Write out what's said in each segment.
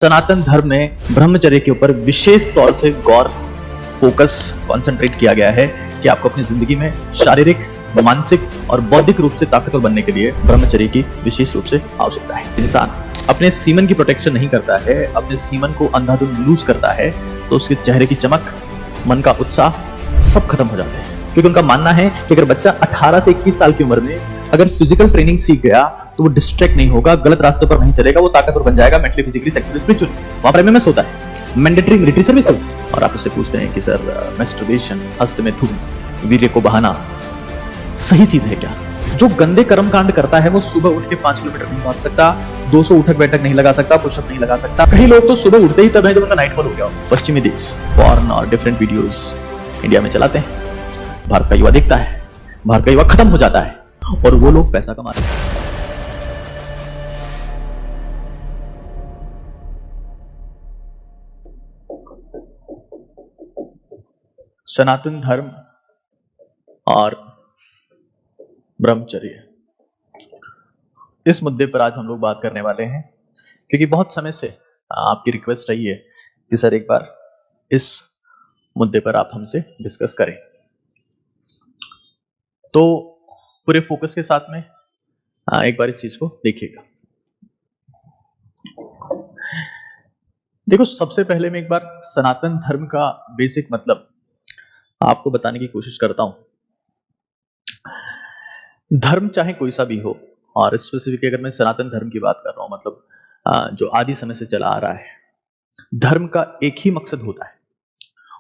सनातन धर्म में ब्रह्मचर्य के ऊपर विशेष तौर से गौर फोकस कंसंट्रेट किया गया है कि आपको अपनी जिंदगी में शारीरिक, मानसिक और बौद्धिक रूप से ताकतवर बनने के लिए ब्रह्मचर्य की विशेष रूप से आवश्यकता है। इंसान अपने सीमन की प्रोटेक्शन नहीं करता है, अपने सीमन को अंधाधुंध लूज करता है, तो उसके चेहरे की चमक, मन का उत्साह सब खत्म हो जाते हैं। क्योंकि उनका मानना है कि अगर बच्चा 18 से 21 साल की उम्र में अगर फिजिकल ट्रेनिंग सीख गया तो वो डिस्ट्रैक्ट नहीं होगा, गलत रास्तों पर नहीं चलेगा, वो ताकतवर बन जाएगा मेंटली, फिजिकली, सेक्सुअली, स्पिरिचुअली। वहां पर एमएमएस होता है, मैंडेटरी मिलिट्री सर्विसेज। और आप उससे पूछते हैं कि सर मैस्टरबेशन, हस्त में थूक, वीर्य को बहाना सही चीज है क्या? जो गंदे कर्म कांड करता है वो सुबह उठ के 5 किलोमीटर नहीं भाग सकता, 200 उठक बैठक नहीं लगा सकता, पुशअप नहीं लगा सकता। कई लोग तो सुबह उठते ही तब है जब उनका नाइटफॉल हो गया हो। पश्चिमी देश पॉर्न और डिफरेंट वीडियोस इंडिया में चलाते हैं, भारत का युवा देखता है, भारत का युवा खत्म हो जाता है और वो लोग पैसा कमाते हैं। सनातन धर्म और ब्रह्मचर्य, इस मुद्दे पर आज हम लोग बात करने वाले हैं क्योंकि बहुत समय से आपकी रिक्वेस्ट रही है कि सर एक बार इस मुद्दे पर आप हमसे डिस्कस करें। तो पूरे फोकस के साथ में एक बार इस चीज को देखिएगा। देखो, सबसे पहले मैं एक बार सनातन धर्म का बेसिक मतलब आपको बताने की कोशिश करता हूं। धर्म चाहे कोई सा भी हो, और स्पेसिफिक अगर मैं सनातन धर्म की बात कर रहा हूं, मतलब जो आदि समय से चला आ रहा है, धर्म का एक ही मकसद होता है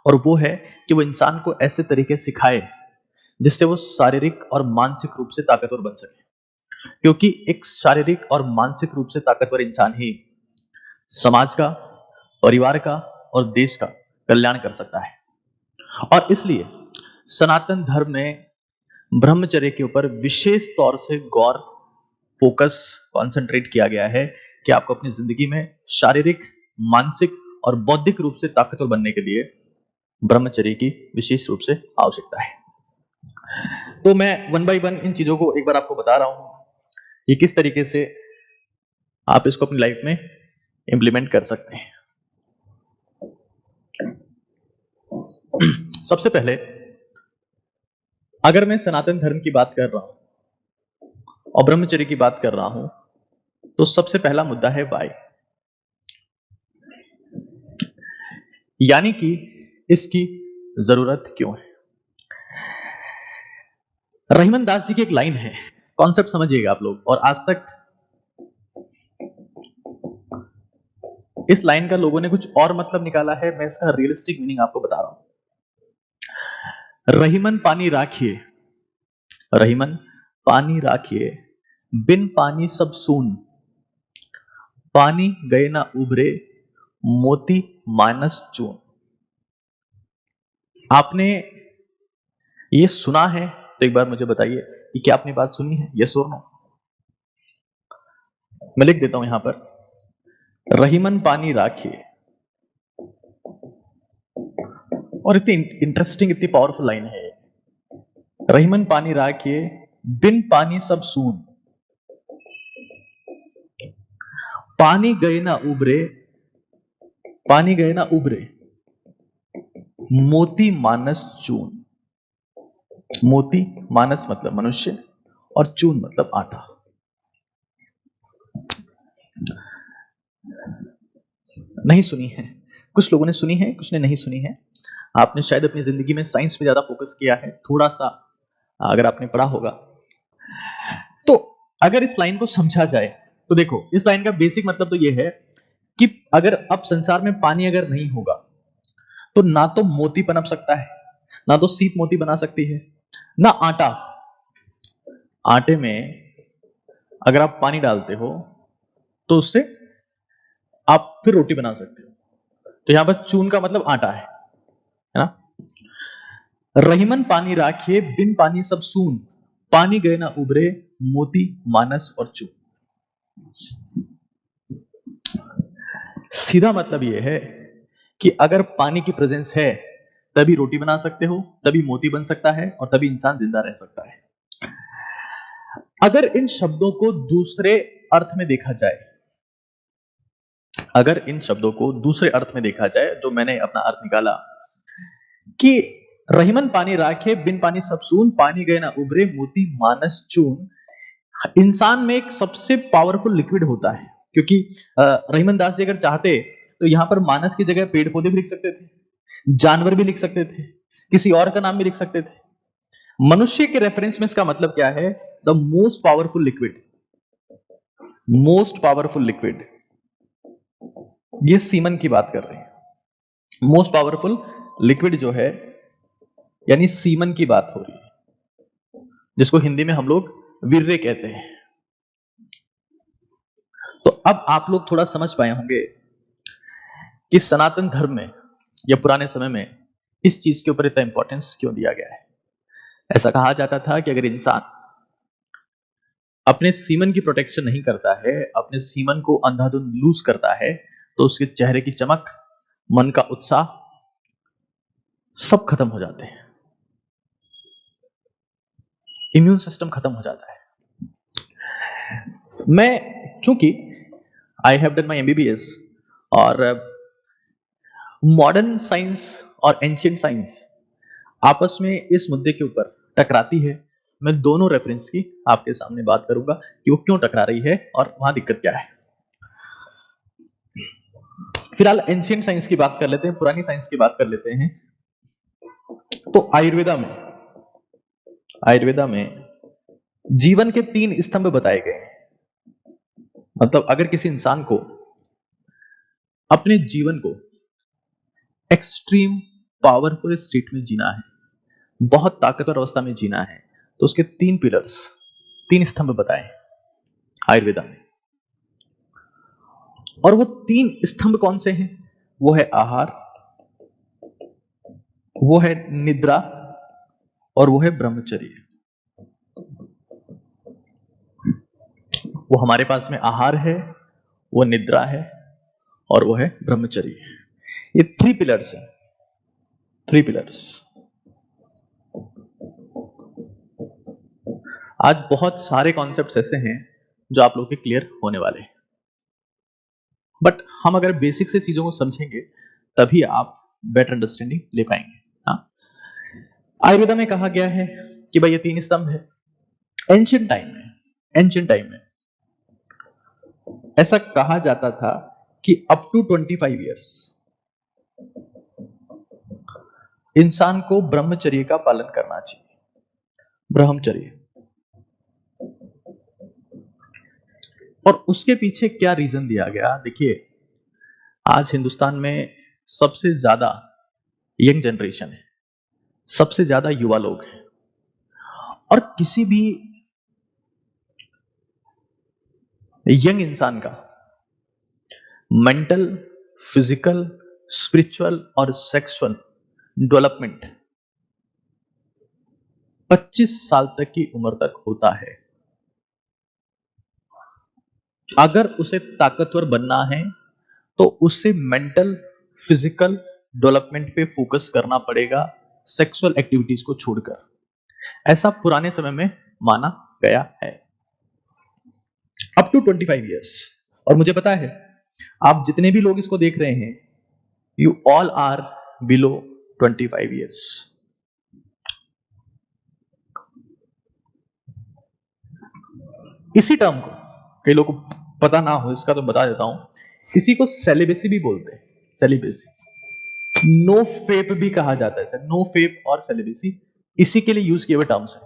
और वो है कि वो इंसान को ऐसे तरीके सिखाए जिससे वो शारीरिक और मानसिक रूप से ताकतवर बन सके। क्योंकि एक शारीरिक और मानसिक रूप से ताकतवर इंसान ही समाज का, परिवार का और देश का कल्याण कर सकता है। और इसलिए सनातन धर्म में ब्रह्मचर्य के ऊपर विशेष तौर से गौर फोकस कंसंट्रेट किया गया है कि आपको अपनी जिंदगी में शारीरिक, मानसिक और बौद्धिक रूप से ताकतवर बनने के लिए ब्रह्मचर्य की विशेष रूप से आवश्यकता है। तो मैं वन बाय वन इन चीजों को एक बार आपको बता रहा हूं, ये किस तरीके से आप इसको अपनी लाइफ में इंप्लीमेंट कर सकते हैं। सबसे पहले अगर मैं सनातन धर्म की बात कर रहा हूं और ब्रह्मचर्य की बात कर रहा हूं, तो सबसे पहला मुद्दा है वाई, यानी कि इसकी जरूरत क्यों है। रहीमन दास जी की एक लाइन है, कॉन्सेप्ट समझिएगा आप लोग, और आज तक इस लाइन का लोगों ने कुछ और मतलब निकाला है, मैं इसका रियलिस्टिक मीनिंग आपको बता रहा हूं। रहीमन पानी राखिए, रहीमन पानी राखिए, बिन पानी सब सून, पानी गए ना उभरे, मोती माइनस चून। आपने ये सुना है तो एक बार मुझे बताइए कि क्या आपने बात सुनी है, यस और नो। मैं लिख देता हूं यहां पर, रहीमन पानी राखिए, और इतनी इंटरेस्टिंग, इतनी पावरफुल लाइन है। रहीमन पानी राखिए, बिन पानी सब सून, पानी गए ना उभरे, पानी गए ना उभरे, मोती मानस चून। मोती मानस मतलब मनुष्य और चून मतलब आटा। नहीं सुनी है, कुछ लोगों ने सुनी है, कुछ ने नहीं सुनी है। आपने शायद अपनी जिंदगी में साइंस पे ज्यादा फोकस किया है, थोड़ा सा अगर आपने पढ़ा होगा। तो अगर इस लाइन को समझा जाए तो देखो, इस लाइन का बेसिक मतलब तो यह है कि अगर अब संसार में पानी अगर नहीं होगा तो ना तो मोती पनप सकता है, ना तो सीप मोती बना सकती है, ना आटा। आटे में अगर आप पानी डालते हो तो उससे आप फिर रोटी बना सकते हो। तो यहां पर चून का मतलब आटा है ना। रहीमन पानी राखिए, बिन पानी सब सून, पानी गए ना उभरे, मोती मानस और चून। सीधा मतलब यह है कि अगर पानी की प्रेजेंस है तभी रोटी बना सकते हो, तभी मोती बन सकता है और तभी इंसान जिंदा रह सकता है। अगर इन शब्दों को दूसरे अर्थ में देखा जाए अगर इन शब्दों को दूसरे अर्थ में देखा जाए, जो मैंने अपना अर्थ निकाला कि रहीमन पानी राखे बिन पानी सब सून, पानी गए ना उभरे मोती मानस चून। इंसान में एक सबसे पावरफुल लिक्विड होता है, क्योंकि रहीमन दास जी अगर चाहते तो यहां पर मानस की जगह पेड़ पौधे भी लिख सकते थे, जानवर भी लिख सकते थे, किसी और का नाम भी लिख सकते थे। मनुष्य के रेफरेंस में इसका मतलब क्या है? The most powerful liquid, most powerful liquid, ये सीमन की बात कर रहे हैं। मोस्ट पावरफुल लिक्विड जो है यानी सीमन की बात हो रही है, जिसको हिंदी में हम लोग वीर्य कहते हैं। तो अब आप लोग थोड़ा समझ पाए होंगे कि सनातन धर्म में या पुराने समय में इस चीज के ऊपर इतना इंपॉर्टेंस क्यों दिया गया है। ऐसा कहा जाता था कि अगर इंसान अपने सीमन की प्रोटेक्शन नहीं करता है, अपने सीमन को अंधाधुंध लूज करता है, तो उसके चेहरे की चमक, मन का उत्साह सब खत्म हो जाते हैं, इम्यून सिस्टम खत्म हो जाता है। मैं चूंकि I have done my MBBS और मॉडर्न साइंस और एंशिएंट साइंस आपस में इस मुद्दे के ऊपर टकराती है, मैं दोनों रेफरेंस की आपके सामने बात करूंगा कि वो क्यों टकरा रही है और वहां दिक्कत क्या है। फिलहाल एंशिएंट साइंस की बात कर लेते हैं, पुरानी साइंस की बात कर लेते हैं। तो आयुर्वेदा में जीवन के 3 स्तंभ बताए गए। मतलब अगर किसी इंसान को अपने जीवन को एक्सट्रीम पावरफुल स्टेट में जीना है, बहुत ताकतवर अवस्था में जीना है, तो उसके 3 पिलर्स, 3 स्तंभ बताए आयुर्वेदा में। और वो 3 स्तंभ कौन से हैं? वो है आहार, वो है निद्रा और वो है ब्रह्मचर्य। वो हमारे पास में आहार है, वो निद्रा है और वो है ब्रह्मचर्य। ये 3 पिलर्स हैं, 3 पिलर्स। आज बहुत सारे कॉन्सेप्ट्स ऐसे हैं जो आप लोग के क्लियर होने वाले हैं, बट हम अगर बेसिक से चीजों को समझेंगे तभी आप बेटर अंडरस्टैंडिंग ले पाएंगे। हाँ, आयुर्वेदा में कहा गया है कि भाई ये 3 स्तंभ है। एंशिएंट टाइम में ऐसा कहा जाता था कि अप टू 25 इयर्स इंसान को ब्रह्मचर्य का पालन करना चाहिए। ब्रह्मचर्य, और उसके पीछे क्या रीजन दिया गया? देखिए, आज हिंदुस्तान में सबसे ज्यादा यंग जनरेशन है, सबसे ज्यादा युवा लोग हैं, और किसी भी यंग इंसान का मेंटल, फिजिकल, स्पिरिचुअल और सेक्सुअल डेवलपमेंट 25 साल तक की उम्र तक होता है। अगर उसे ताकतवर बनना है तो उसे मेंटल, फिजिकल डेवलपमेंट पे फोकस करना पड़ेगा, सेक्सुअल एक्टिविटीज को छोड़कर। ऐसा पुराने समय में माना गया है, अप टू 25 इयर्स। और मुझे पता है आप जितने भी लोग इसको देख रहे हैं, you all are below 25 years. इसी टर्म को कई लोगों को पता ना हो, इसका तो बता देता हूं, इसी को सेलिबेसी भी बोलते हैं। सेलिबेसी, नो फेप भी कहा जाता है। नो फेप और सेलिबेसी इसी के लिए यूज किए हुए टर्म्स हैं,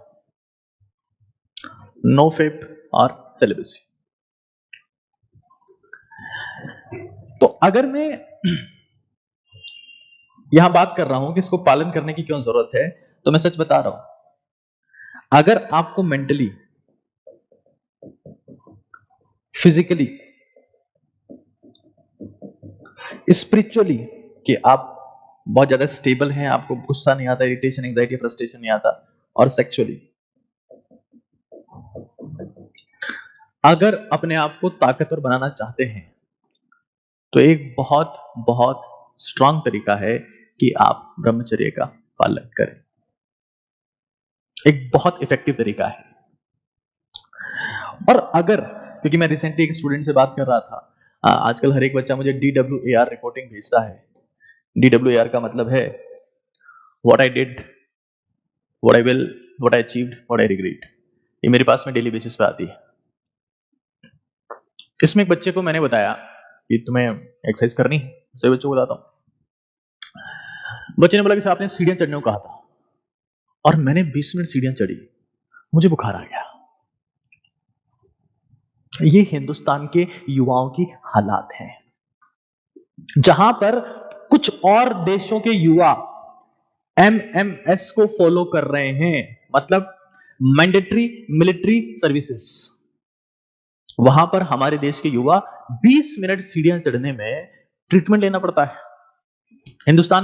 नो फेप और सेलिबेसी। तो अगर मैं यहां बात कर रहा हूं कि इसको पालन करने की क्यों जरूरत है, तो मैं सच बता रहा हूं, अगर आपको मेंटली, फिजिकली, स्पिरिचुअली कि आप बहुत ज्यादा स्टेबल हैं, आपको गुस्सा नहीं आता, इरिटेशन, एंजाइटी, फ्रस्ट्रेशन नहीं आता, और सेक्सुअली अगर अपने आप को ताकतवर बनाना चाहते हैं, तो एक बहुत बहुत स्ट्रांग तरीका है कि आप ब्रह्मचर्य का पालन करें। एक बहुत इफेक्टिव तरीका है। और अगर, क्योंकि मैं रिसेंटली एक स्टूडेंट से बात कर रहा था, आजकल हर एक बच्चा मुझे DWAR रिपोर्टिंग भेजता है। DWAR का मतलब है what I did, what I will, what I achieved, what I regret. ये मेरे पास में डेली बेसिस पे आती है। इसमें एक बच्चे को मैंने बताया कि तुम्हें एक्सरसाइज करनी है, उसे बच्चों को बताता हूँ। बच्चे ने बोला कि सर आपने सीढ़ियां चढ़ने को कहा था, और मैंने 20 मिनट सीढ़ियां चढ़ी, मुझे बुखार आ गया। ये हिंदुस्तान के युवाओं की हालात हैं, जहां पर कुछ और देशों के युवा MMS को फॉलो कर रहे हैं, मतलब मैंडेटरी मिलिट्री सर्विसेज। वहां पर हमारे देश के युवा 20 मिनट सीढ़ियां चढ़ने में ट्रीटमेंट लेना पड़ता है। हिंदुस्तान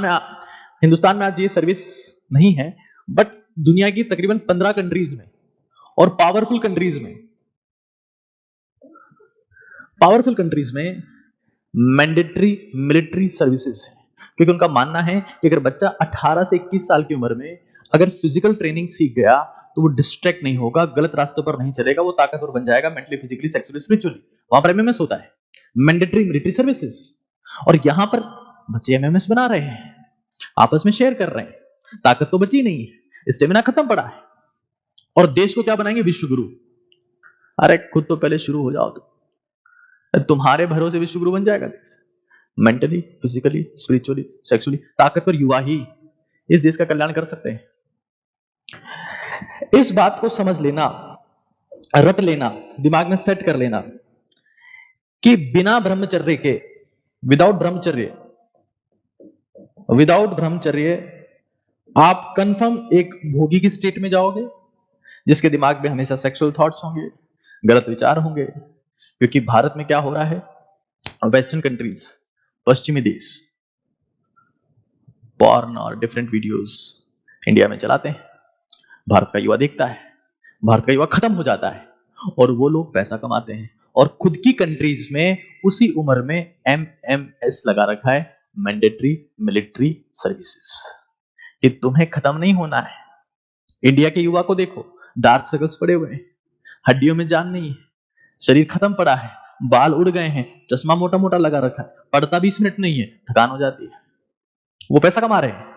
में आज ये सर्विस नहीं है, बट दुनिया की तकरीबन 15 कंट्रीज में और पावरफुल कंट्रीज में मैंडेटरी मिलिट्री सर्विसेज है, क्योंकि उनका मानना है कि अगर बच्चा 18 से 21 साल की उम्र में अगर फिजिकल ट्रेनिंग सीख गया तो वो डिस्ट्रैक्ट नहीं होगा, गलत रास्तों पर नहीं चलेगा, वो ताकतवर बन जाएगा मेंटली, फिजिकली, सेक्सुअली, स्पिरिचुअली। वहां पर MMS होता है, मैंडेटरी मिलिट्री सर्विसेज। और यहां पर बच्चे MMS बना रहे हैं, आपस में शेयर कर रहे हैं, ताकत तो बची नहीं है, स्टेमिना खत्म पड़ा है, और देश को क्या बनाएंगे? विश्व गुरु। अरे खुद तो पहले शुरू हो जाओ, तो तुम्हारे भरोसे विश्व गुरु बन जाएगा देश। मेंटली, फिजिकली, स्पिरिचुअली, सेक्सुअली ताकतवर युवा ही इस देश का कल्याण कर सकते हैं। इस बात को समझ लेना, रट लेना, दिमाग में सेट कर लेना कि बिना ब्रह्मचर्य के, विदाउट ब्रह्मचर्य आप कंफर्म एक भोगी की स्टेट में जाओगे, जिसके दिमाग में हमेशा सेक्सुअल थॉट्स होंगे, गलत विचार होंगे। क्योंकि भारत में क्या हो रहा है, वेस्टर्न कंट्रीज, पश्चिमी देश पॉर्न और डिफरेंट वीडियोस इंडिया में चलाते हैं, भारत का युवा देखता है, भारत का युवा खत्म हो जाता है, और वो लोग पैसा कमाते हैं, और खुद की कंट्रीज में उसी उम्र में MMS लगा रखा है, मैंडेटरी मिलिट्री सर्विसेज। कि तुम्हें खत्म नहीं होना है। इंडिया के युवा को देखो, डार्क सर्कल्स पड़े हुए हैं, हड्डियों में जान नहीं है, शरीर खत्म पड़ा है, बाल उड़ गए हैं, चश्मा मोटा मोटा लगा रखा है, पढ़ता 20 मिनट नहीं है, थकान हो जाती है। वो पैसा कमा रहे हैं,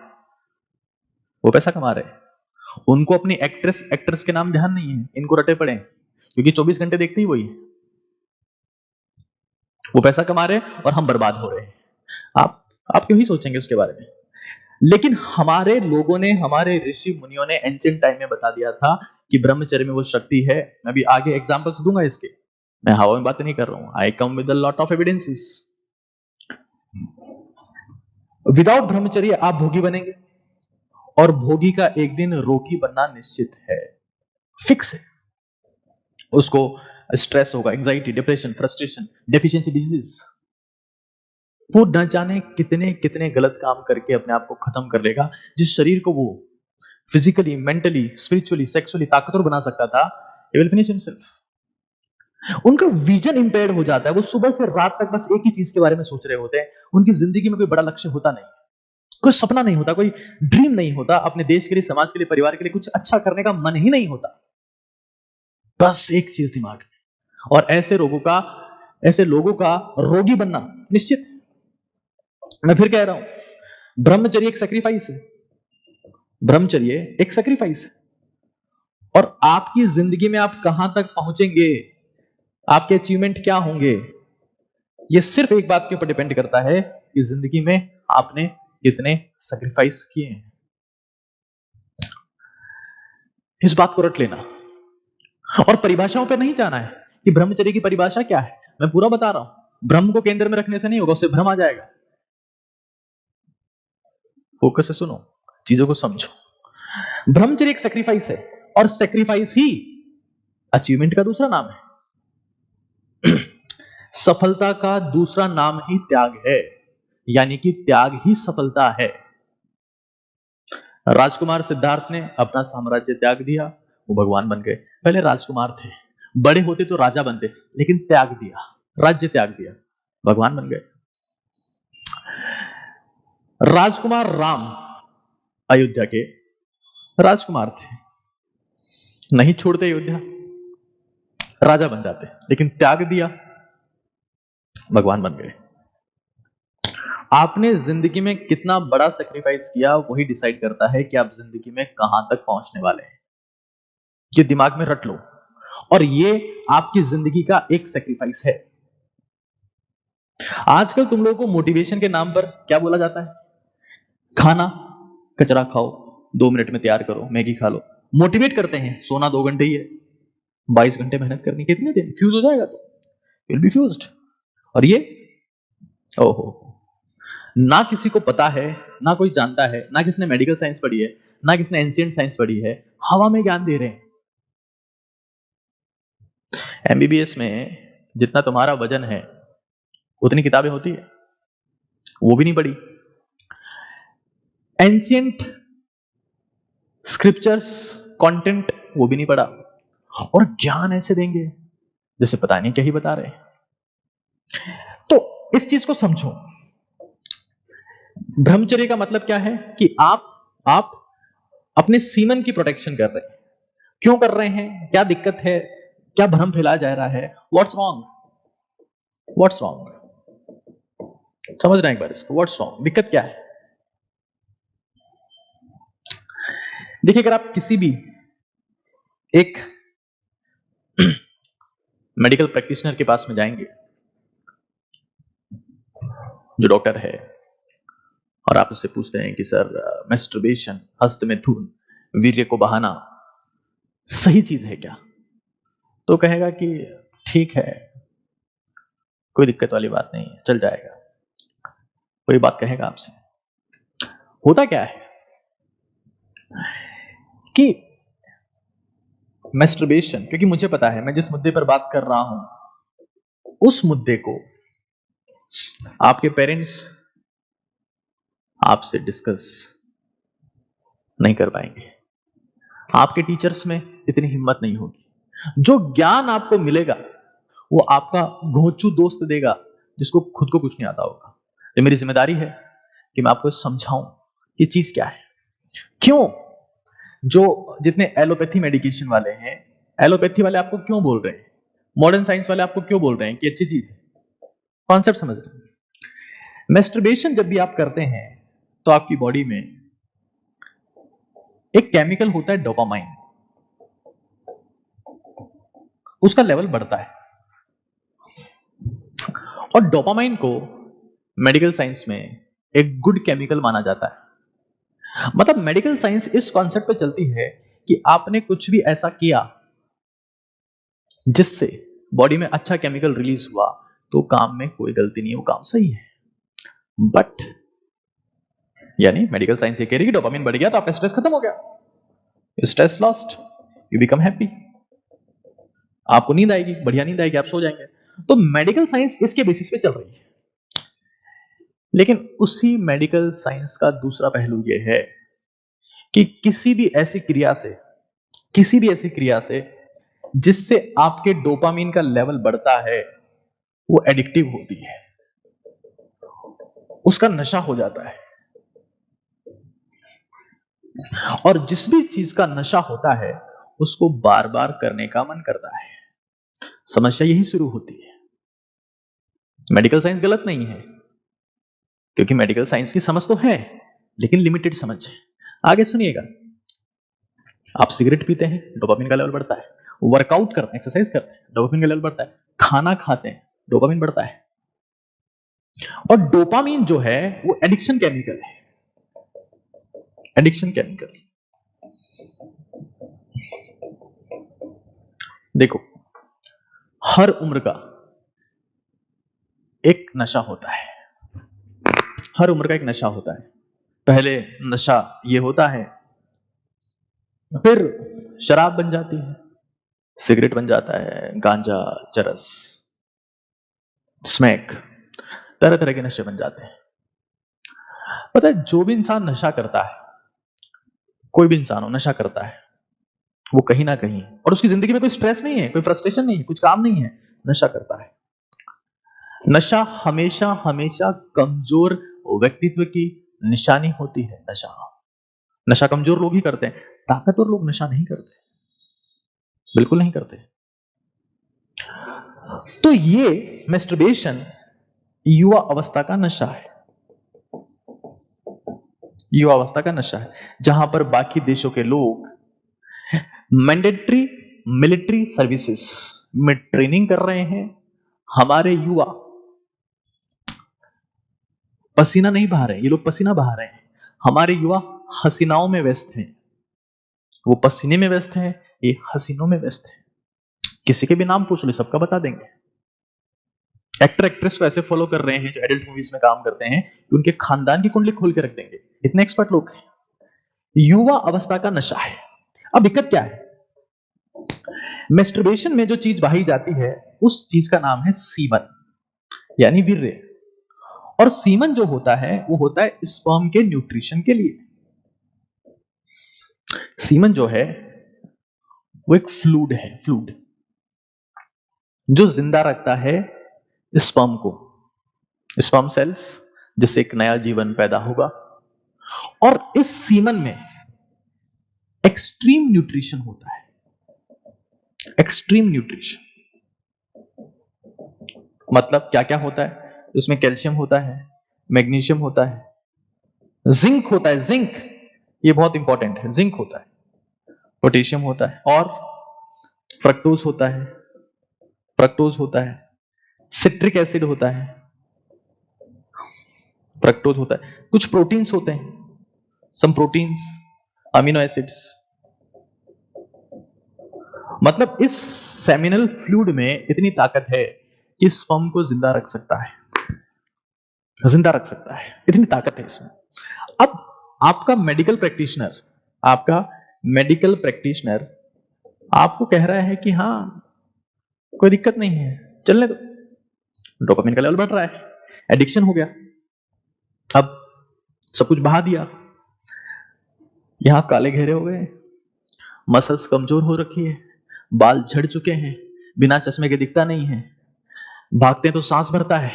उनको अपनी एक्ट्रेस के नाम ध्यान नहीं है, इनको रटे पड़े हैं, क्योंकि 24 घंटे देखते ही वही। वो पैसा कमा रहे हैं और हम बर्बाद हो रहे हैं। आप क्यों ही सोचेंगे उसके बारे में? लेकिन हमारे लोगों ने, हमारे ऋषि मुनियों ने एंशिएंट टाइम में बता दिया था कि ब्रह्मचर्य में वो शक्ति है। मैं अभी आगे एग्जांपल्स दूंगा इसके, मैं हवा में बातें नहीं कर रहा हूं। I come with a lot of evidences. Without brahmacharya आप भोगी बनेंगे, और भोगी का एक दिन रोगी बनना निश्चित है, फिक्स है। उसको स्ट्रेस होगा, anxiety, depression, frustration, deficiency disease, वो न जाने कितने कितने गलत काम करके अपने आप को खत्म कर लेगा। जिस शरीर को वो फिजिकली, मेंटली, स्पिरिचुअली, सेक्सुअली ताकतवर बना सकता था, he will finish himself। उनका विजन इंपेयर्ड हो जाता है, वो सुबह से रात तक बस एक ही चीज के बारे में सोच रहे होते हैं। उनकी जिंदगी में कोई बड़ा लक्ष्य होता नहीं, कोई सपना नहीं होता, कोई ड्रीम नहीं होता, अपने देश के लिए, समाज के लिए, परिवार के लिए कुछ अच्छा करने का मन ही नहीं होता, बस एक चीज दिमाग में। और ऐसे लोगों का रोगी बनना निश्चित है। मैं फिर कह रहा हूं, ब्रह्मचर्य एक सैक्रिफाइस है, और आपकी जिंदगी में आप कहां तक पहुंचेंगे, आपके अचीवमेंट क्या होंगे, यह सिर्फ एक बात के ऊपर डिपेंड करता है कि जिंदगी में आपने कितने सैक्रिफाइस किए हैं। इस बात को रट लेना, और परिभाषाओं पर नहीं जाना है कि ब्रह्मचर्य की परिभाषा क्या है। मैं पूरा बता रहा हूं, ब्रह्म को केंद्र में रखने से नहीं होगा, उससे भ्रम आ जाएगा। फोकस से सुनो, चीजों को समझो। ब्रह्मचर्य एक सैक्रिफाइस है, और सैक्रिफाइस ही अचीवमेंट का दूसरा नाम है। सफलता का दूसरा नाम ही त्याग है, यानी कि त्याग ही सफलता है। राजकुमार सिद्धार्थ ने अपना साम्राज्य त्याग दिया, वो भगवान बन गए। पहले राजकुमार थे, बड़े होते तो राजा बनते, लेकिन त्याग दिया, राज्य त्याग दिया, भगवान बन गए। राजकुमार राम अयोध्या के राजकुमार थे, नहीं छोड़ते अयोध्या, राजा बन जाते, लेकिन त्याग दिया। भगवान बन गए। आपने जिंदगी में कितना बड़ा सेक्रीफाइस किया वही डिसाइड करता है कि आप जिंदगी में कहां तक पहुंचने वाले हैं। ये दिमाग में रट लो, और ये आपकी जिंदगी का एक सेक्रीफाइस है। आजकल तुम लोगों को मोटिवेशन के नाम पर क्या बोला जाता है? खाना कचरा खाओ, 2 मिनट में तैयार करो, मैगी खा लो। मोटिवेट करते हैं, सोना 2 घंटे ही है, 22 घंटे मेहनत करनी, कितने दिन फ्यूज हो जाएगा, तो विल बी फ्यूज्ड। और ये ओहो, ना किसी को पता है, ना कोई जानता है, ना किसी ने मेडिकल साइंस पढ़ी है, ना किसी ने एंशिएंट साइंस पढ़ी है, हवा में ज्ञान दे रहे हैं। एमबीबीएस में जितना तुम्हारा वजन है उतनी किताबें होती है, वो भी नहीं पढ़ी। एंशिएंट स्क्रिप्चर्स कंटेंट वो भी नहीं पढ़ा, और ज्ञान ऐसे देंगे जैसे पता नहीं क्या ही बता रहे हैं। तो इस चीज को समझो, ब्रह्मचर्य का मतलब क्या है कि आप अपने सीमन की प्रोटेक्शन कर रहे हैं। क्यों कर रहे हैं? क्या दिक्कत है? क्या भ्रम फैलाया जा रहा है? What's wrong? What's wrong? समझ रहे हैं एक बार इसको? What's wrong? दिक्कत क्या है? देखिए, अगर आप किसी भी एक मेडिकल प्रैक्टिशनर के पास में जाएंगे जो डॉक्टर है, और आप उससे पूछते हैं कि सर, मैस्टरबेशन, हस्त मैथुन, वीर्य को बहाना सही चीज है क्या? तो कहेगा कि ठीक है, कोई दिक्कत वाली बात नहीं है, चल जाएगा। कोई बात कहेगा आपसे। होता क्या है कि मैस्टरबेशन, क्योंकि मुझे पता है मैं जिस मुद्दे पर बात कर रहा हूं उस मुद्दे को आपके पेरेंट्स आपसे डिस्कस नहीं कर पाएंगे, आपके टीचर्स में इतनी हिम्मत नहीं होगी। जो ज्ञान आपको मिलेगा वो आपका घोंचू दोस्त देगा जिसको खुद को कुछ नहीं आता होगा। ये मेरी जिम्मेदारी है कि मैं आपको समझाऊं ये चीज क्या है। क्यों जो जितने एलोपैथी मेडिकेशन वाले हैं, एलोपैथी वाले आपको क्यों बोल रहे हैं, मॉडर्न साइंस वाले आपको क्यों बोल रहे हैं कि अच्छी चीज है? कॉन्सेप्ट समझ रहे हैं? मैस्टरबेशन जब भी आप करते हैं तो आपकी बॉडी में एक केमिकल होता है डोपामाइन, उसका लेवल बढ़ता है। और डोपामाइन को मेडिकल साइंस में एक गुड केमिकल माना जाता है। मतलब मेडिकल साइंस इस कॉन्सेप्ट पे चलती है कि आपने कुछ भी ऐसा किया जिससे बॉडी में अच्छा केमिकल रिलीज हुआ तो काम में कोई गलती नहीं है, वो काम सही है। बट यानी मेडिकल साइंस ये कह रही है कि डोपामिन बढ़ गया तो आपका स्ट्रेस खत्म हो गया, stress lost, you become happy, आपको नींद आएगी, बढ़िया नींद आएगी, आप सो जाएंगे। तो मेडिकल साइंस इसके बेसिस पे चल रही है। लेकिन उसी मेडिकल साइंस का दूसरा पहलू यह है कि किसी भी ऐसी क्रिया से जिससे आपके डोपामिन का लेवल बढ़ता है वो एडिक्टिव होती है, उसका नशा हो जाता है। और जिस भी चीज का नशा होता है उसको बार बार करने का मन करता है। समस्या यही शुरू होती है। मेडिकल साइंस गलत नहीं है, क्योंकि मेडिकल साइंस की समझ तो है लेकिन लिमिटेड समझ है। आगे सुनिएगा, आप सिगरेट पीते हैं, डोपामिन का लेवल बढ़ता है। वर्कआउट करते हैं, एक्सरसाइज करते हैं, डोपामिन का लेवल बढ़ता है। खाना खाते हैं, डोपामिन बढ़ता है। और डोपामिन जो है वो एडिक्शन केमिकल है, एडिक्शन केमिकल। देखो, हर उम्र का एक नशा होता है, हर उम्र का एक नशा होता है। पहले नशा ये होता है, फिर शराब बन जाती है, सिगरेट बन जाता है, गांजा, चरस, स्मैक, तरह तरह के नशे बन जाते हैं। पता है, जो भी इंसान नशा करता है, कोई भी इंसान हो नशा करता है, वो कहीं ना कहीं, और उसकी जिंदगी में कोई स्ट्रेस नहीं है, कोई फ्रस्ट्रेशन नहीं है, कुछ काम नहीं है, नशा करता है। नशा हमेशा हमेशा कमजोर व्यक्तित्व की निशानी होती है। नशा कमजोर लोग ही करते हैं, ताकतवर लोग नशा नहीं करते, बिल्कुल नहीं करते। तो ये मैस्टरबेशन युवा अवस्था का नशा है, युवा अवस्था का नशा है, जहां पर बाकी देशों के लोग मैंडेटरी मिलिट्री सर्विसेज में ट्रेनिंग कर रहे हैं, हमारे युवा पसीना नहीं बहा रहे, ये लोग पसीना बहा रहे हैं। हमारे युवा हसीनाओं में व्यस्त हैं, वो पसीने में व्यस्त हैं, ये हसीनों में व्यस्त हैं। किसी के भी नाम पूछ लो, सबका बता देंगे। एक्टर एक्ट्रेस को ऐसे फॉलो कर रहे हैं जो एडल्ट मूवीज में काम करते हैं कि उनके खानदान की कुंडली खोल के रख देंगे, इतने एक्सपर्ट लोग हैं। युवा अवस्था का नशा है। अब दिक्कत क्या है, मेस्टरबेशन में जो चीज बहाई जाती है उस चीज का नाम है सीमन, यानी वीर्य। और सीमन जो होता है वो होता है स्पर्म के न्यूट्रिशन के लिए। सीमन जो है वो एक फ्लूइड है, फ्लूइड जो जिंदा रखता है स्पर्म को, स्पर्म सेल्स, जिससे एक नया जीवन पैदा होगा। और इस सीमन में एक्सट्रीम न्यूट्रिशन होता है, एक्सट्रीम न्यूट्रिशन मतलब क्या क्या होता है उसमें? कैल्शियम होता है, मैग्नीशियम होता है, जिंक होता है, जिंक ये बहुत इंपॉर्टेंट है, जिंक होता है, पोटेशियम होता है, और फ्रक्टोज होता है, फ्रक्टोज होता है, सिट्रिक एसिड होता है, फ्रक्टोज होता है, कुछ प्रोटीन्स होते हैं, सम प्रोटीन्स, अमीनो एसिड्स। मतलब इस सेमिनल फ्लूइड में इतनी ताकत है कि स्पर्म को जिंदा रख सकता है, जिंदा रख सकता है, इतनी ताकत है इसमें। अब आपका मेडिकल प्रैक्टिशनर, आपका मेडिकल प्रैक्टिशनर आपको कह रहा है कि हाँ कोई दिक्कत नहीं है, चलने दो, डोपामिन का लेवल बढ़ रहा है, एडिक्शन हो गया, अब सब कुछ बहा दिया, यहां काले घेरे हो गए, मसल्स कमजोर हो रखी है, बाल झड़ चुके हैं, बिना चश्मे के दिखता नहीं है, भागते हैं तो सांस भरता है,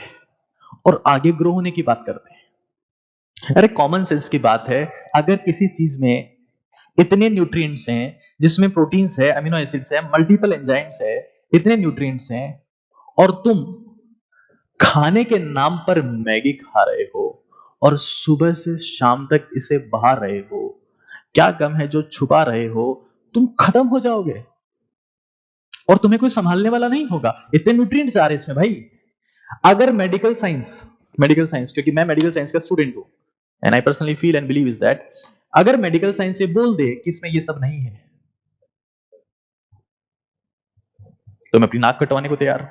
और आगे ग्रो होने की बात करते हैं। अरे कॉमन सेंस की बात है, अगर किसी चीज में इतने न्यूट्रिएंट्स हैं, जिसमें प्रोटीन्स है, अमीनो एसिड्स है, मल्टीपल एंजाइम्स है, इतने न्यूट्रिएंट्स हैं, और तुम खाने के नाम पर मैगी खा रहे हो और सुबह से शाम तक इसे बहा रहे हो, क्या गम है जो छुपा रहे हो? तुम खत्म हो जाओगे और तुम्हें कोई संभालने वाला नहीं होगा, इतने न्यूट्रिएंट्स आ रहे हैं इसमें भाई। अगर मेडिकल साइंस क्योंकि मैं मेडिकल साइंस का स्टूडेंट हूं, and I personally feel and believe is that, अगर मेडिकल साइंस से बोल दे कि इसमें ये सब नहीं है, तो मैं अपनी नाक कटवाने को तैयार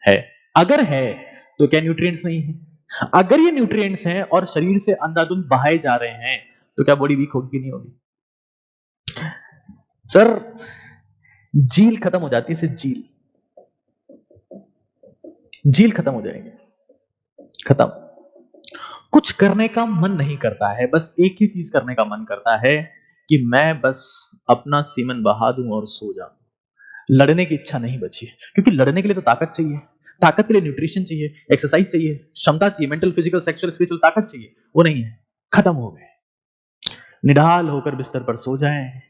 है। अगर है तो क्या न्यूट्रिएंट्स नहीं है? अगर ये न्यूट्रिएंट्स हैं और शरीर से अंधाधुंध बहाए जा रहे हैं, तो क्या बॉडी वीक होगी कि नहीं होगी? सर झील खत्म हो जाती है, सिर्फ झील खत्म हो जाएगी, खत्म। कुछ करने का मन नहीं करता है, बस एक ही चीज करने का मन करता है कि मैं बस अपना सीमन बहा दूं और सो जाऊं। लड़ने की इच्छा नहीं बची, क्योंकि लड़ने के लिए तो ताकत चाहिए, ताकत के लिए न्यूट्रिशन चाहिए, एक्सरसाइज चाहिए, क्षमता चाहिए, मेंटल, फिजिकल, सेक्सुअल, स्पिरिचुअल ताकत चाहिए, वो नहीं है, खत्म हो गए। निढाल होकर बिस्तर पर सो जाएं,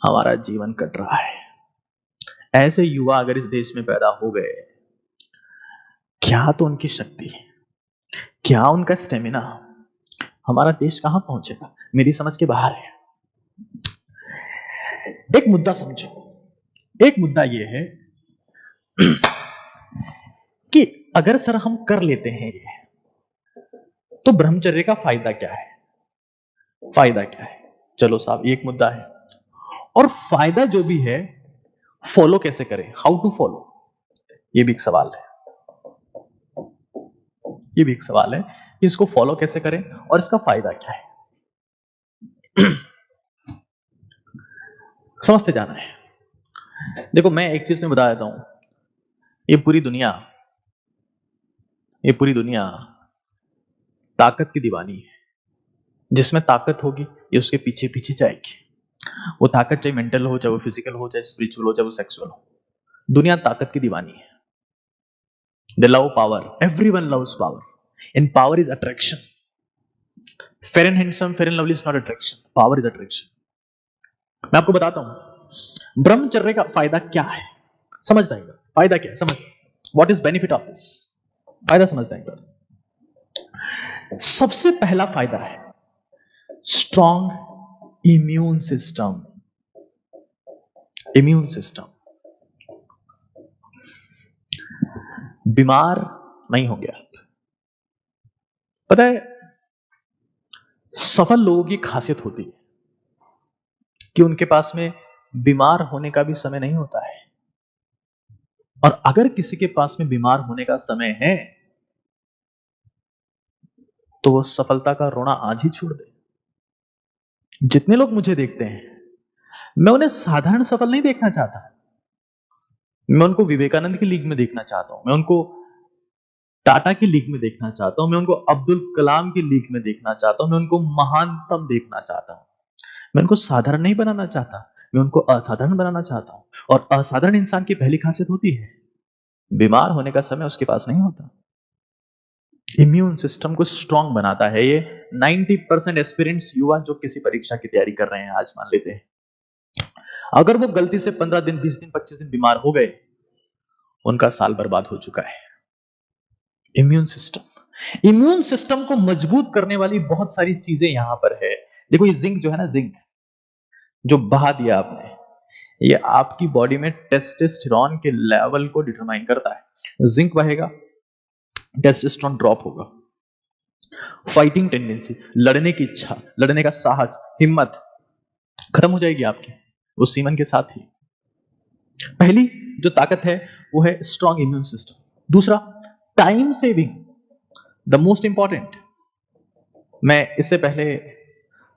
हमारा जीवन कट रहा है। ऐसे युवा अगर इस देश में पैदा हो गए, क्या तो उनकी शक्ति, क्या उनका स्टेमिना, हमारा देश कहां पहुंचेगा, मेरी समझ के बाहर है। एक मुद्दा समझो, एक मुद्दा यह है कि अगर सर हम कर लेते हैं ये, तो ब्रह्मचर्य का फायदा क्या है? फायदा क्या है? चलो साहब, एक मुद्दा है, और फायदा जो भी है फॉलो कैसे करें, हाउ टू फॉलो, ये भी एक सवाल है, ये भी एक सवाल है कि इसको फॉलो कैसे करें और इसका फायदा क्या है। समझते जाना है। देखो मैं एक चीज में बता देता हूं, ये पूरी दुनिया ताकत की दीवानी है। जिसमें ताकत होगी ये उसके पीछे पीछे जाएगी। वो ताकत चाहे मेंटल हो, चाहे वो फिजिकल हो, चाहे स्पिरिचुअल हो, चाहे वो सेक्सुअल हो, दुनिया ताकत की दीवानी है। They love power. Everyone loves power. And power is attraction. Fair and handsome, fair and lovely is not attraction. Power is attraction. मैं आपको बताता हूं ब्रह्मचर्य का फायदा क्या है, समझ जाएगा फायदा क्या है, समझ। What is benefit of this? फायदा समझते हैं एक बार। सबसे पहला फायदा है strong immune system. Immune system, बीमार नहीं होंगे आप। पता है, सफल लोगों की खासियत होती है कि उनके पास में बीमार होने का भी समय नहीं होता है, और अगर किसी के पास में बीमार होने का समय है तो वो सफलता का रोना आज ही छोड़ दे। जितने लोग मुझे देखते हैं, मैं उन्हें साधारण सफल नहीं देखना चाहता, मैं उनको विवेकानंद की लीग में देखना चाहता हूं, मैं उनको टाटा की लीग में देखना चाहता हूं, मैं उनको अब्दुल कलाम की लीग में देखना चाहता हूं, मैं उनको महानतम देखना चाहता हूं। मैं उनको साधारण नहीं बनाना चाहता, मैं उनको असाधारण बनाना चाहता हूं। और असाधारण इंसान की पहली खासियत होती है बीमार होने का समय उसके पास नहीं होता। इम्यून सिस्टम को स्ट्रांग बनाता है ये। 90% एस्पिरेंट्स युवा जो किसी परीक्षा की तैयारी कर रहे हैं, आज मान लेते हैं, अगर वो गलती से 15 दिन, 20 दिन, 25 दिन बीमार हो गए, उनका साल बर्बाद हो चुका है। इम्यून सिस्टम को मजबूत करने वाली बहुत सारी चीजें यहां पर है। देखो, ये जिंक जो है ना, जिंक जो बहा दिया आपने, ये आपकी बॉडी में टेस्टोस्टेरोन के लेवल को डिटरमाइन करता है। जिंक बहेगा, टेस्टोस्टेरोन ड्रॉप होगा, फाइटिंग टेंडेंसी, लड़ने की इच्छा, लड़ने का साहस, हिम्मत खत्म हो जाएगी आपकी उस सीमन के साथ ही। पहली जो ताकत है वो है स्ट्रॉन्ग इम्यून सिस्टम। दूसरा, time saving, the most important. मैं इससे पहले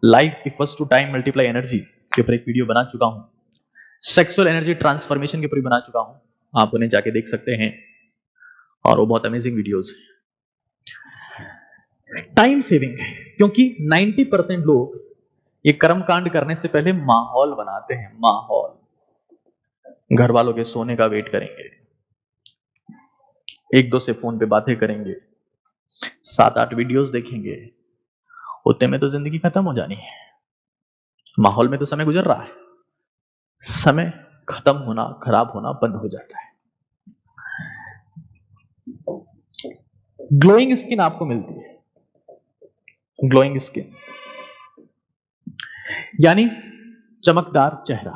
life equals to time multiply energy के ऊपर एक वीडियो बना चुका हूं, सेक्सुअल एनर्जी ट्रांसफॉर्मेशन के ऊपर बना चुका हूं, आप उन्हें जाके देख सकते हैं, और वो बहुत अमेजिंग वीडियोस हैं। टाइम सेविंग, क्योंकि 90% लोग ये कर्म कांड करने से पहले माहौल बनाते हैं। माहौल, घर वालों के सोने का वेट करेंगे, एक दो से फोन पे बातें करेंगे, 7-8 वीडियोस देखेंगे, उतने में तो जिंदगी खत्म हो जानी है। माहौल में तो समय गुजर रहा है, समय खत्म होना, खराब होना बंद हो जाता है। ग्लोइंग स्किन आपको मिलती है। ग्लोइंग स्किन यानी चमकदार चेहरा।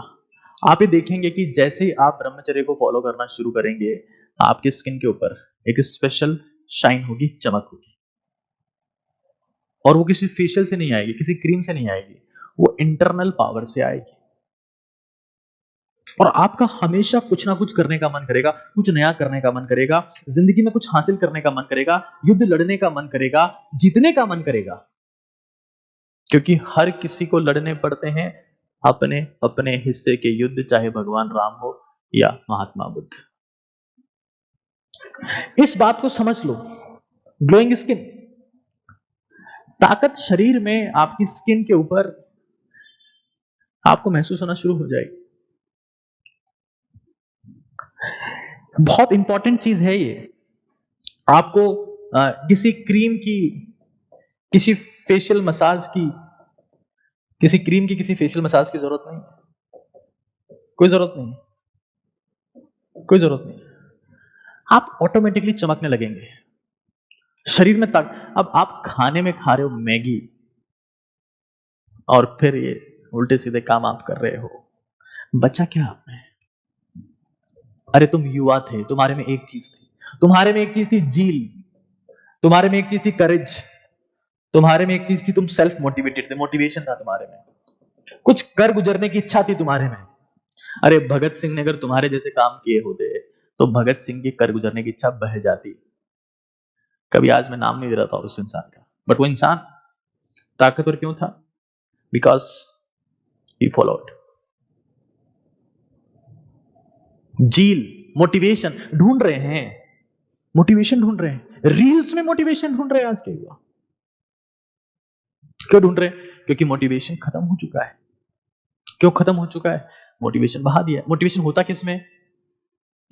आप ये देखेंगे कि जैसे ही आप ब्रह्मचर्य को फॉलो करना शुरू करेंगे, आपकी स्किन के ऊपर एक स्पेशल शाइन होगी, चमक होगी, और वो किसी फेशियल से नहीं आएगी, किसी क्रीम से नहीं आएगी, वो इंटरनल पावर से आएगी। और आपका हमेशा कुछ ना कुछ करने का मन करेगा, कुछ नया करने का मन करेगा, जिंदगी में कुछ हासिल करने का मन करेगा, युद्ध लड़ने का मन करेगा, जीतने का मन करेगा, क्योंकि हर किसी को लड़ने पड़ते हैं अपने अपने हिस्से के युद्ध, चाहे भगवान राम हो या महात्मा बुद्ध। इस बात को समझ लो। ग्लोइंग स्किन, ताकत शरीर में आपकी स्किन के ऊपर आपको महसूस होना शुरू हो जाएगी। बहुत इंपॉर्टेंट चीज है ये। आपको किसी क्रीम की, किसी फेशियल मसाज की, किसी क्रीम की, किसी फेशियल मसाज की जरूरत नहीं, कोई जरूरत नहीं, कोई जरूरत नहीं। आप ऑटोमेटिकली चमकने लगेंगे शरीर में तक। अब आप खाने में खा रहे हो मैगी, और फिर ये उल्टे सीधे काम आप कर रहे हो, बचा क्या आप में? अरे तुम युवा थे, तुम्हारे में एक चीज थी, तुम्हारे में एक चीज थी जील, तुम्हारे में एक चीज थी करेज, तुम्हारे में एक चीज थी, तुम सेल्फ मोटिवेटेड थे, मोटिवेशन था तुम्हारे में, कुछ कर गुजरने की इच्छा थी तुम्हारे में। अरे भगत सिंह ने अगर तुम्हारे जैसे काम किए होते तो भगत सिंह की कर गुजरने की इच्छा बह जाती। कभी आज मैं नाम नहीं दे रहा था उस इंसान का, बट वो इंसान ताकतवर क्यों था? Because he followed zeal. Motivation ढूंढ रहे हैं, मोटिवेशन ढूंढ रहे हैं, रील्स में मोटिवेशन ढूंढ रहे हैं आज के युवा। क्यों ढूंढ रहे हैं? क्योंकि मोटिवेशन खत्म हो चुका है। क्यों खत्म हो चुका है? मोटिवेशन बहा दिया। मोटिवेशन होता किसमें?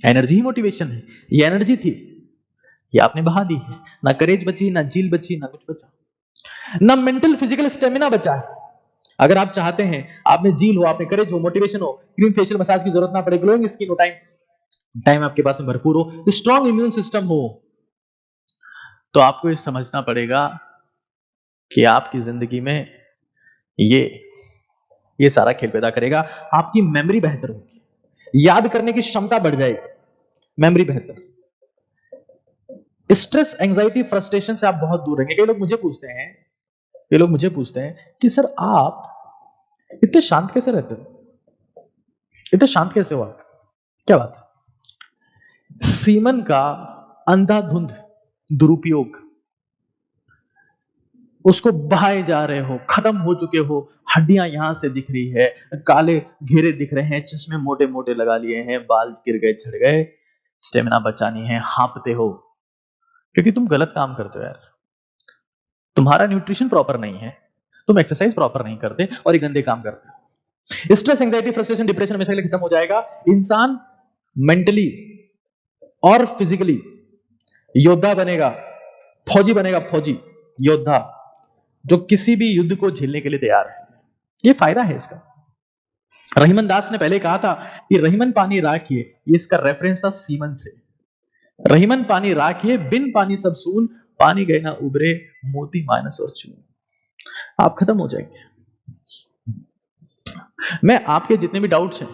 एनर्जी ही मोटिवेशन है। ये एनर्जी थी, ये आपने बहा दी है। ना करेज बची, ना जील बची, ना कुछ बचा, ना मेंटल फिजिकल स्टेमिना बचा है। अगर आप चाहते हैं आप में जील हो, आप में करेज हो, मोटिवेशन हो, क्रीम फेशियल मसाज की जरूरत ना पड़े, ग्लोइंग स्किन हो, टाइम आपके पास में भरपूर हो, स्ट्रॉन्ग इम्यून सिस्टम हो, तो आपको ये समझना पड़ेगा कि आपकी जिंदगी में ये सारा खेल पैदा करेगा। आपकी मेमोरी बेहतर होगी, याद करने की क्षमता बढ़ जाएगी, मेमोरी बेहतर। स्ट्रेस, एंजाइटी, फ्रस्ट्रेशन से आप बहुत दूर रहेंगे। कई लोग मुझे पूछते हैं कि सर आप इतने शांत कैसे रहते हो, इतने शांत कैसे हो आप, क्या बात है? सीमन का अंधाधुंध दुरुपयोग, उसको बहाए जा रहे हो, खत्म हो चुके हो, हड्डियां यहां से दिख रही है, काले घेरे दिख रहे हैं, चश्मे मोटे मोटे लगा लिए हैं, बाल गिर गए, झड़ गए, स्टेमिना बचानी है, हाँपते हो क्योंकि तुम गलत काम करते हो यार। तुम्हारा न्यूट्रिशन प्रॉपर नहीं है, तुम एक्सरसाइज प्रॉपर नहीं करते और ये गंदे काम करते हो। स्ट्रेस, एंजाइटी, फ्रस्ट्रेशन, डिप्रेशन हमेशा के लिए खत्म हो जाएगा। इंसान मेंटली और फिजिकली योद्धा बनेगा, फौजी बनेगा, फौजी योद्धा जो किसी भी युद्ध को झेलने के लिए तैयार है। ये फायदा है इसका। रहीमन दास ने पहले कहा था कि रहीमन पानी राखिए, ये इसका रेफरेंस था सीमन से। रहीमन पानी राखिए, बिन पानी सब सून, पानी गए ना उबरे, मोती माइनस और चून। आप खत्म हो जाएंगे। मैं आपके जितने भी डाउट्स हैं,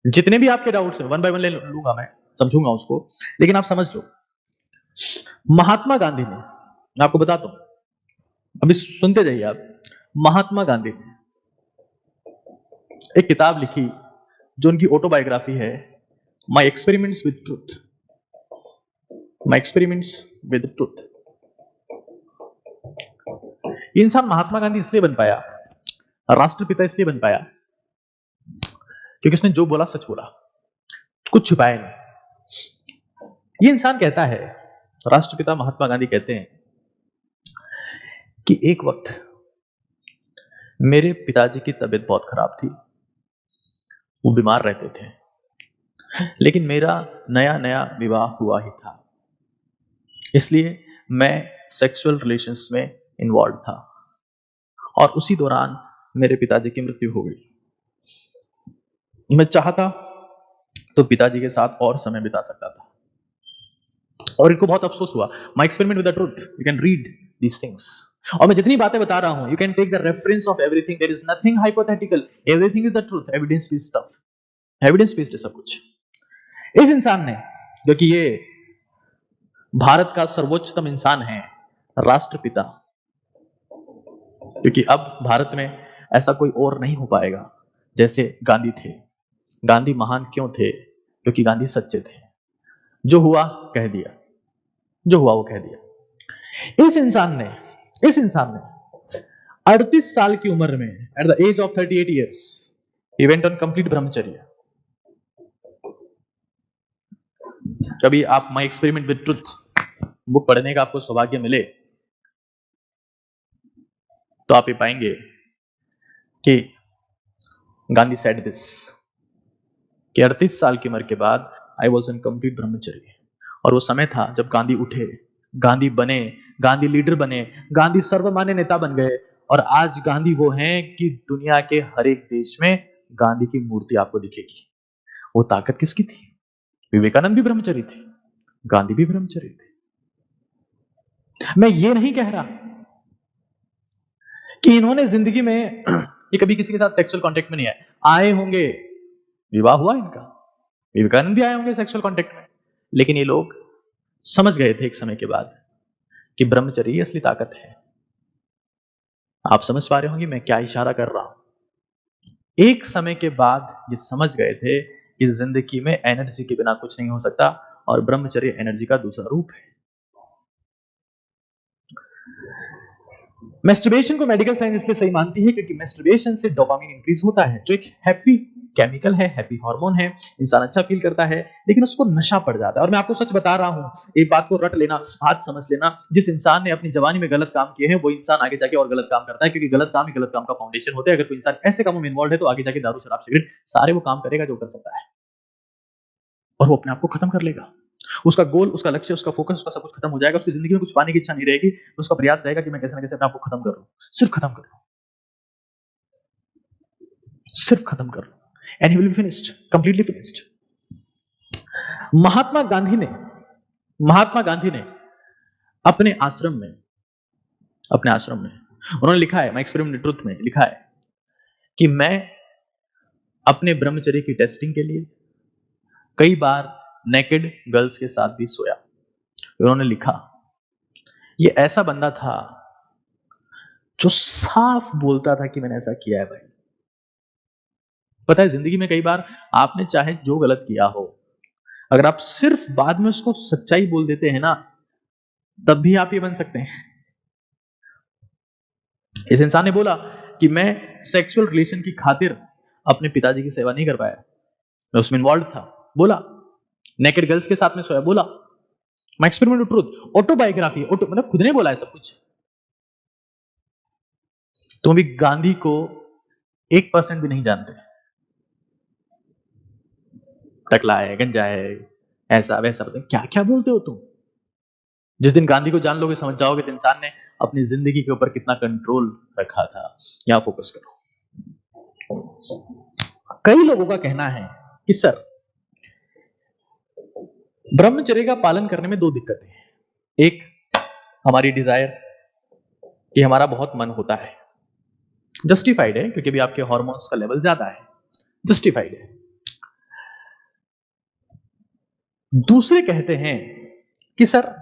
जितने भी आपके डाउट्स हैं, वन बाय वन ले लूंगा, मैं समझूंगा उसको, लेकिन आप समझ लो। महात्मा गांधी ने, मैं आपको बताता हूं, अभी सुनते जाइए आप। महात्मा गांधी ने एक किताब लिखी जो उनकी ऑटोबायोग्राफी है, my experiments with truth. My experiments with truth. इंसान महात्मा गांधी इसलिए बन पाया, राष्ट्रपिता इसलिए बन पाया क्योंकि उसने जो बोला सच बोला, कुछ छुपाया नहीं। ये इंसान कहता है, राष्ट्रपिता महात्मा गांधी कहते हैं कि एक वक्त मेरे पिताजी की तबीयत बहुत खराब थी, वो बीमार रहते थे, लेकिन मेरा नया नया विवाह हुआ ही था, इसलिए मैं सेक्सुअल रिलेशंस में इन्वॉल्व था और उसी दौरान मेरे पिताजी की मृत्यु हो गई। मैं चाहता तो पिताजी के साथ और समय बिता सकता था और इनको बहुत अफसोस हुआ। My experiment with the truth, you can read these things. और मैं जितनी बातें बता रहा हूं, you can take the reference of everything, there is nothing hypothetical, everything is the truth, evidence based stuff, evidence based है सब कुछ। इस इंसान ने, जो कि ये भारत का सर्वोच्चतम इंसान है, राष्ट्रपिता, क्योंकि अब भारत में ऐसा कोई और नहीं हो पाएगा जैसे गांधी थे। गांधी महान क्यों थे? क्योंकि गांधी सच्चे थे। जो हुआ कह दिया, जो हुआ वो कह दिया। इस इंसान ने 38 साल की उम्र में, at the age of 38 years, he went on complete brahmacharya. कभी आप my experiment with truth book पढ़ने का आपको सौभाग्य मिले तो आप ये पाएंगे कि गांधी सेड दिस, कि 38 साल की उम्र के बाद आई वॉज इन कंप्लीट ब्रह्मचर्य। और वो समय था जब गांधी उठे, गांधी बने, गांधी लीडर बने, गांधी सर्वमान्य नेता बन गए, और आज गांधी वो हैं कि दुनिया के हर एक देश में गांधी की मूर्ति आपको दिखेगी। वो ताकत किसकी थी? विवेकानंद भी ब्रह्मचारी थे, गांधी भी ब्रह्मचारी थे। मैं ये नहीं कह रहा कि इन्होंने जिंदगी में ये कभी किसी के साथ सेक्सुअल कांटेक्ट में नहीं आए होंगे, विवाह हुआ इनका, विवेकानंद भी आए होंगे सेक्सुअल कांटेक्ट में, लेकिन ये लोग समझ गए थे एक समय के बाद कि ब्रह्मचर्य ही असली ताकत है। आप समझ पा रहे होंगे मैं क्या इशारा कर रहा हूं। एक समय के बाद ये समझ गए थे कि जिंदगी में एनर्जी के बिना कुछ नहीं हो सकता, और ब्रह्मचर्य एनर्जी का दूसरा रूप है। मैस्टरबेशन को मेडिकल साइंस इसलिए सही मानती है क्योंकि मैस्टरबेशन से डोपामिन इंक्रीज होता है, जो एक हैप्पी केमिकल है, हैप्पी हार्मोन है, इंसान अच्छा फील करता है, लेकिन उसको नशा पड़ जाता है। और मैं आपको सच बता रहा हूं, एक बात को रट लेना, बात समझ लेना, जिस इंसान ने अपनी जवानी में गलत काम किए हैं वो इंसान आगे जाके और गलत काम करता है, क्योंकि गलत काम ही गलत काम का फाउंडेशन होता है। अगर कोई इंसान ऐसे कामों में इन्वॉल्व है तो आगे जाके दारू, शराब, सिगरेट, सारे वो काम करेगा जो कर सकता है, और वो अपने आप को खत्म कर लेगा। उसका गोल, उसका लक्ष्य, उसका फोकस, उसका सब कुछ खत्म हो जाएगा। उसकी जिंदगी में कुछ पाने की इच्छा नहीं रहेगी। उसका प्रयास रहेगा कि मैं कैसे ना कैसे अपने आप को खत्म कर लूं, सिर्फ खत्म कर लूं, सिर्फ खत्म कर लूं, and he will be finished, completely finished. Mahatma Gandhi ने अपने आश्रम में उन्होंने लिखा है, माय एक्सपेरिमेंट ट्रुथ में लिखा है कि मैं अपने ब्रह्मचर्य की टेस्टिंग के लिए कई बार नेकेड गर्ल्स के साथ भी सोया। उन्होंने लिखा, ये ऐसा बंदा था जो साफ बोलता था कि मैंने ऐसा किया है भाई। पता है, जिंदगी में कई बार आपने चाहे जो गलत किया हो, अगर आप सिर्फ बाद में उसको सच्चाई बोल देते हैं ना, तब भी आप ये बन सकते हैं। इस इंसान ने बोला कि मैं सेक्सुअल रिलेशन की खातिर अपने पिताजी की सेवा नहीं कर पाया, मैं उसमें इन्वॉल्व था। बोला नेकेड गर्ल्स के साथ में सोया। बोला माय एक्सपेरिमेंट ट्रुथ, ऑटोबायोग्राफी, मतलब खुद ने बोला है सब कुछ। तुम अभी गांधी को 1% भी नहीं जानते। टकला है, गंजा है, ऐसा वैसा, पता क्या क्या बोलते हो तुम। जिस दिन गांधी को जान लोगे समझ जाओगे कि इंसान ने अपनी जिंदगी के ऊपर कितना कंट्रोल रखा था। यहां फोकस करो। कई लोगों का कहना है कि सर, ब्रह्मचर्य का पालन करने में दो दिक्कतें हैं। एक, हमारी डिजायर कि हमारा बहुत मन होता है, जस्टिफाइड है क्योंकि अभी आपके हार्मोन्स का लेवल ज्यादा है, जस्टिफाइड है। दूसरे कहते हैं कि सर,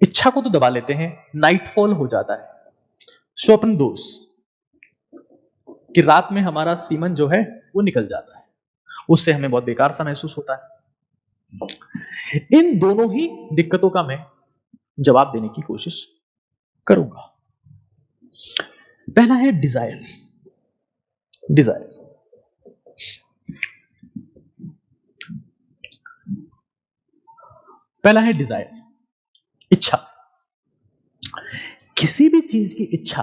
इच्छा को तो दबा लेते हैं, नाइटफॉल हो जाता है, स्वप्न दोष, कि रात में हमारा सीमन जो है वो निकल जाता है, उससे हमें बहुत बेकार सा महसूस होता है। इन दोनों ही दिक्कतों का मैं जवाब देने की कोशिश करूंगा। पहला है डिजायर। पहला है डिजायर, इच्छा। किसी भी चीज की इच्छा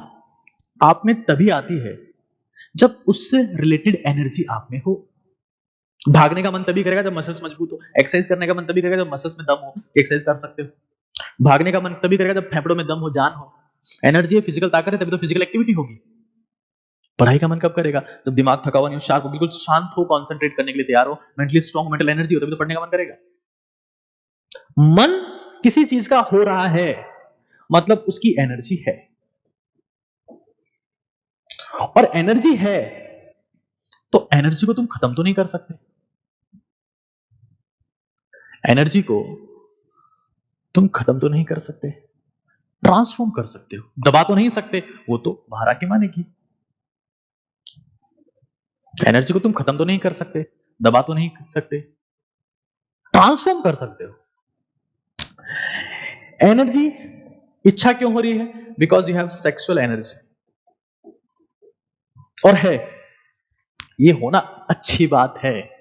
आप में तभी आती है जब उससे रिलेटेड एनर्जी आप में हो। भागने का मन तभी करेगा जब मसल्स मजबूत हो। एक्सरसाइज करने का मन तभी करेगा जब मसल्स में दम हो, एक्सरसाइज कर सकते हो। भागने का मन तभी करेगा जब फेफड़ों में दम हो, जान हो। एनर्जी है, फिजिकल ताकत है, तभी तो फिजिकल एक्टिविटी होगी। पढ़ाई का मन कब करेगा? जब दिमाग थका हुआ नहीं हो, शार्प हो, बिल्कुल शांत हो, कंसंट्रेट करने के लिए तैयार हो, मेंटली स्ट्रांग, मेंटल एनर्जी हो, तभी तो पढ़ने का मन करेगा। मन किसी चीज का हो रहा है मतलब उसकी एनर्जी है, और एनर्जी है तो एनर्जी को तुम खत्म तो नहीं कर सकते। एनर्जी को तुम खत्म तो नहीं कर सकते, ट्रांसफॉर्म कर सकते हो। दबा तो नहीं सकते, वो तो बाहर आके मानेगी। एनर्जी को तुम खत्म तो नहीं कर सकते, दबा तो नहीं कर सकते, ट्रांसफॉर्म कर सकते हो। एनर्जी, इच्छा क्यों हो रही है? Because you have sexual energy. और है, ये होना अच्छी बात है।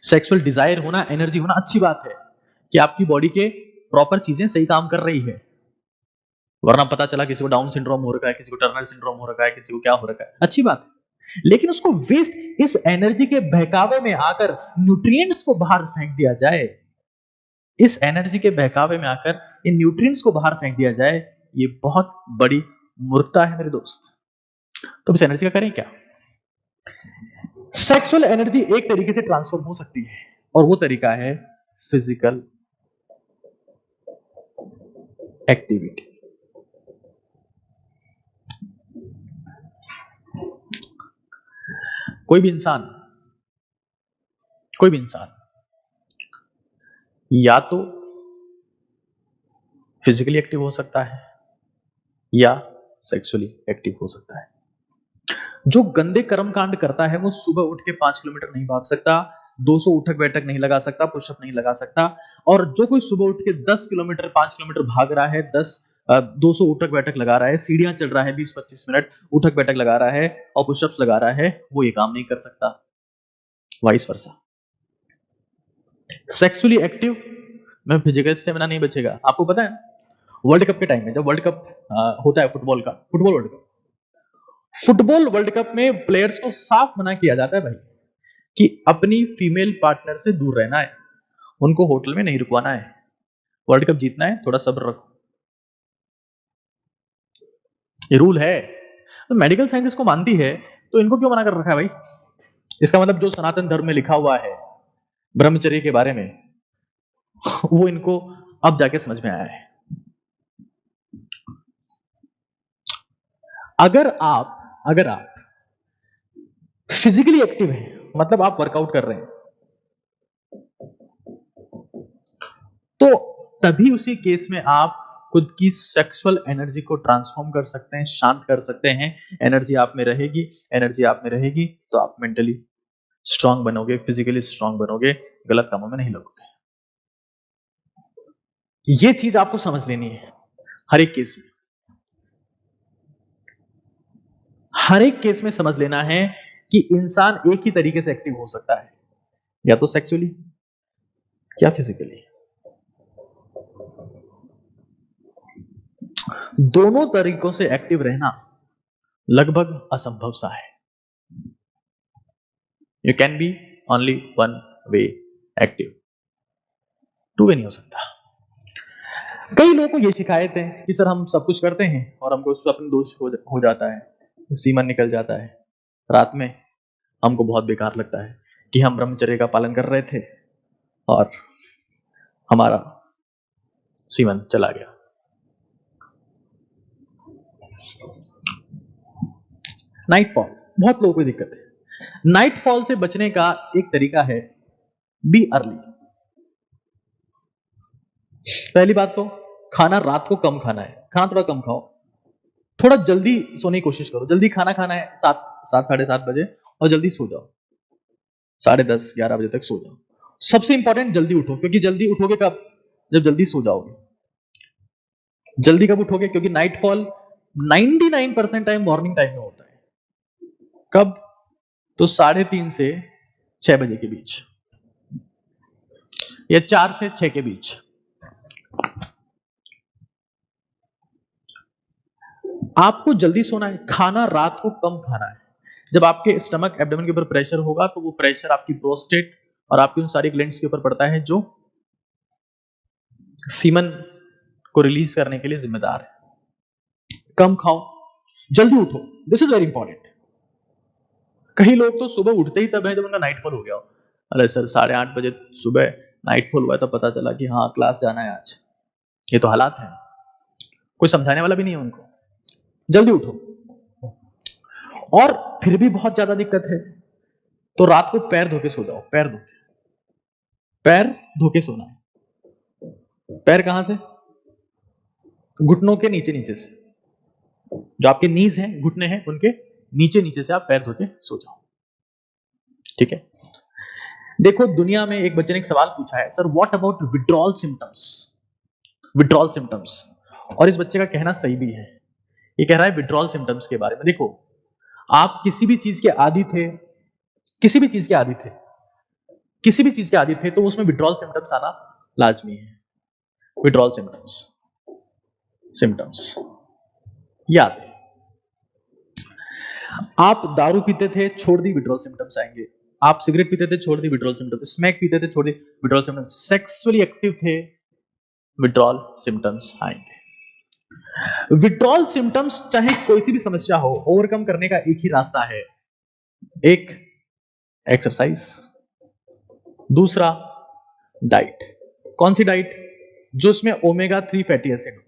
सेक्सुअल डिजायर होना, एनर्जी होना अच्छी बात है कि आपकी बॉडी के प्रॉपर चीजें सही काम कर रही है। वरना पता चला किसी को डाउन सिंड्रोम हो रखा है, किसी को टर्नर सिंड्रोम हो रखा है, किसी को क्या हो रखा है, अच्छी बात है। लेकिन उसको वेस्ट, इस एनर्जी के बहकावे में आकर न्यूट्रिएंट्स को बाहर फेंक दिया जाए, इस एनर्जी के बहकावे में आकर इन न्यूट्रिएंट्स को बाहर फेंक दिया जाए, ये बहुत बड़ी मूर्खता है मेरे दोस्त। तो इस एनर्जी का करें क्या? सेक्सुअल एनर्जी एक तरीके से ट्रांसफॉर्म हो सकती है, और वो तरीका है फिजिकल एक्टिविटी। कोई भी इंसान या तो फिजिकली एक्टिव हो सकता है या सेक्सुअली एक्टिव हो सकता है। जो गंदे कर्मकांड करता है वो सुबह उठ के 5 किलोमीटर नहीं भाग सकता, 200 उठक बैठक नहीं लगा सकता, पुशअप नहीं लगा सकता। और जो कोई सुबह उठ के 10 किलोमीटर 5 किलोमीटर भाग रहा है, 200 उठक बैठक लगा रहा है, सीढ़ियां चढ़ रहा है 20-25 मिनट, उठक बैठक लगा रहा है और पुशअप्स लगा रहा है, वो ये काम नहीं कर सकता। वाइस वर्सा, सेक्सुअली एक्टिव में फिजिकल स्टेमिना नहीं बचेगा। आपको पता है वर्ल्ड कप के टाइम में, जब वर्ल्ड कप होता है फुटबॉल वर्ल्ड कप में प्लेयर्स को साफ मना किया जाता है भाई कि अपनी फीमेल पार्टनर से दूर रहना है, उनको होटल में नहीं रुकवाना है, वर्ल्ड कप जीतना है, थोड़ा सब्र रखो। ये रूल है। तो मेडिकल साइंस इसको मानती है, तो इनको क्यों मना कर रखा है भाई? इसका मतलब जो सनातन धर्म में लिखा हुआ है ब्रह्मचर्य के बारे में, वो इनको अब जाके समझ में आया है। अगर आप फिजिकली एक्टिव हैं, मतलब आप वर्कआउट कर रहे हैं, तो तभी उसी केस में आप खुद की सेक्सुअल एनर्जी को ट्रांसफॉर्म कर सकते हैं, शांत कर सकते हैं। एनर्जी आप में रहेगी तो आप मेंटली स्ट्रांग बनोगे, फिजिकली स्ट्रांग बनोगे, गलत कामों में नहीं लगोगे। ये चीज आपको समझ लेनी है हर एक केस में, हर एक केस में समझ लेना है कि इंसान एक ही तरीके से एक्टिव हो सकता है, या तो सेक्सुअली या फिजिकली। दोनों तरीकों से एक्टिव रहना लगभग असंभव सा है। You can be only one way active, two way नहीं हो सकता। कई लोगों को यह शिकायत है कि सर हम सब कुछ करते हैं और हमको स्वप्न दोष हो जाता है, सीमन निकल जाता है, रात में हमको बहुत बेकार लगता है कि हम ब्रह्मचर्य का पालन कर रहे थे और हमारा सीमन चला गया। नाइटफॉल, बहुत लोगों को दिक्कत है। नाइटफॉल से बचने का एक तरीका है बी अर्ली। पहली बात तो खाना रात को कम खाना है, खाना थोड़ा कम खाओ, थोड़ा जल्दी सोने की कोशिश करो। जल्दी खाना खाना है 7-7:30 बजे और जल्दी सो जाओ, 10:30-11 बजे तक सो जाओ। सबसे इंपॉर्टेंट जल्दी उठो, क्योंकि जल्दी उठोगे कब? जब जल्दी सो जाओगे। जल्दी कब उठोगे? क्योंकि नाइटफॉल 99% टाइम मॉर्निंग टाइम में होता है। कब? तो 3:30 से 6 बजे के बीच, या 4 से 6 के बीच। आपको जल्दी सोना है, खाना रात को कम खाना है। जब आपके स्टमक एब्डोमेन के ऊपर प्रेशर होगा तो वो प्रेशर आपकी प्रोस्टेट और आपकी उन सारी ग्लैंड्स के ऊपर पड़ता है जो सीमन को रिलीज करने के लिए जिम्मेदार है। कम खाओ, जल्दी उठो, दिस इज वेरी इंपॉर्टेंट। कई लोग तो सुबह उठते ही तब है जब उनका नाइटफॉल हो गया। अरे सर 8:30 बजे सुबह नाइटफॉल हुआ तो पता चला कि हाँ क्लास जाना है आज। ये तो हालात है, कोई समझाने वाला भी नहीं है उनको। जल्दी उठो। और फिर भी बहुत ज्यादा दिक्कत है तो रात को पैर धो के सो जाओ। पैर धो के सोना है। पैर कहां से? घुटनों के नीचे नीचे से, जो आपके नीज हैं, घुटने हैं, उनके नीचे नीचे से आप पैर धो के सो जाओ। ठीक है। देखो दुनिया में एक बच्चे ने एक सवाल पूछा है, sir what about withdrawal symptoms? Withdrawal symptoms. और इस बच्चे का कहना सही भी है। ये कह रहा है विड्रॉल सिम्टम्स के बारे में। देखो आप किसी भी चीज के आदी थे, किसी भी चीज के आदी थे तो उसमें विड्रॉल सिम्टम्स आना लाजमी है। विड्रॉल सिम्टम्स याद है। आप दारू पीते थे, छोड़ दी, विड्रॉल सिम्टम्स आएंगे। आप सिगरेट पीते थे, छोड़ दी, विड्रॉल सिम्टम्स। स्मैक पीते थे, छोड़ दी, विड्रॉल सिम्टम्स। सेक्सुअली एक्टिव थे, विड्रॉल सिम्टम्स आएंगे। विड्रॉल सिम्टम्स चाहे कोई सी भी समस्या हो, ओवरकम करने का एक ही रास्ता है। एक, एक्सरसाइज। दूसरा, डाइट। कौन सी डाइट? जो उसमें ओमेगा 3 फैटी एसिड,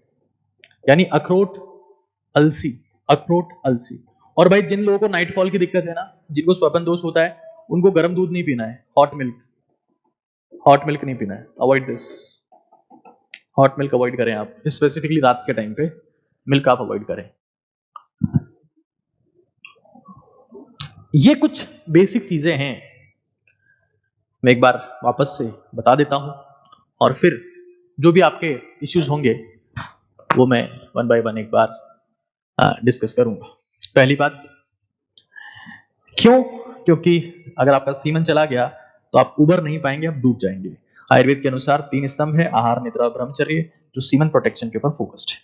यानी अखरोट, अलसी। और भाई जिन लोगों को नाइटफॉल की दिक्कत है ना, जिनको स्वप्न दोष होता है, उनको गर्म दूध नहीं पीना है, हॉट मिल्क नहीं पीना है। Avoid this. Hot milk avoid करें आप, स्पेसिफिकली रात के टाइम पे मिल्क आप अवॉइड करें। ये कुछ बेसिक चीजें हैं, मैं एक बार वापस से बता देता हूं और फिर जो भी आपके इश्यूज होंगे वो मैं वन बाय वन एक बार डिस्कस करूंगा। पहली बात, क्यों? क्योंकि अगर आपका सीमन चला गया तो आप उबर नहीं पाएंगे, आप डूब जाएंगे। आयुर्वेद के अनुसार 3 स्तंभ है, आहार, निद्रा और ब्रह्मचर्य, जो सीमन प्रोटेक्शन के ऊपर फोकस्ड है।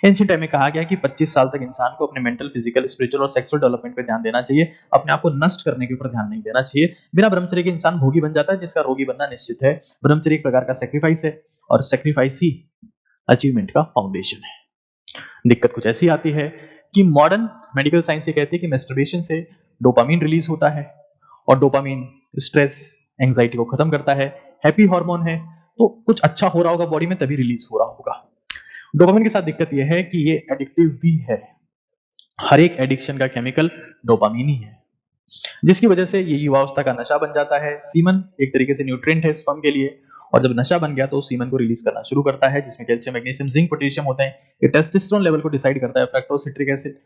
एंशिएंट टाइम में कहा गया कि 25 साल तक इंसान को अपने मेंटल, फिजिकल, स्पिरिचुअल और सेक्सुअल डेवलपमेंट पे ध्यान देना चाहिए। अपने आप को नष्ट करने के ऊपर ध्यान नहीं देना चाहिए। बिना ब्रह्मचर्य के इंसान भोगी बन जाता है, जिसका रोगी बनना निश्चित है। ब्रह्मचर्य एक प्रकार का सेक्रीफाइस है और सेक्रीफाइस ही अचीवमेंट का फाउंडेशन है। दिक्कत कुछ ऐसी आती है कि मॉडर्न मेडिकल साइंस ये कहती है कि मैस्टरबेशन से डोपामिन रिलीज होता है और डोपामिन स्ट्रेस, एंजाइटी को खत्म करता है। हैप्पी हार्मोन है, तो कुछ अच्छा हो रहा होगा बॉडी में तभी रिलीज हो रहा होगा। डोपामिन के साथ दिक्कत यह है कि ये एडिक्टिव भी है। हर एक एडिक्शन का केमिकल डोपामीन ही है, जिसकी वजह से ये युवावस्था का नशा बन जाता है। सीमन एक तरीके से न्यूट्रिएंट है स्पर्म के लिए, और जब नशा बन गया तो सीमन को रिलीज करना शुरू करता है, जिसमें कैल्शियम, मैग्नीशियम, जिंक, पोटेशियम होते हैं। ये टेस्टोस्टेरोन लेवल को डिसाइड करता है, फ्रक्टोज, सिट्रिक एसिड,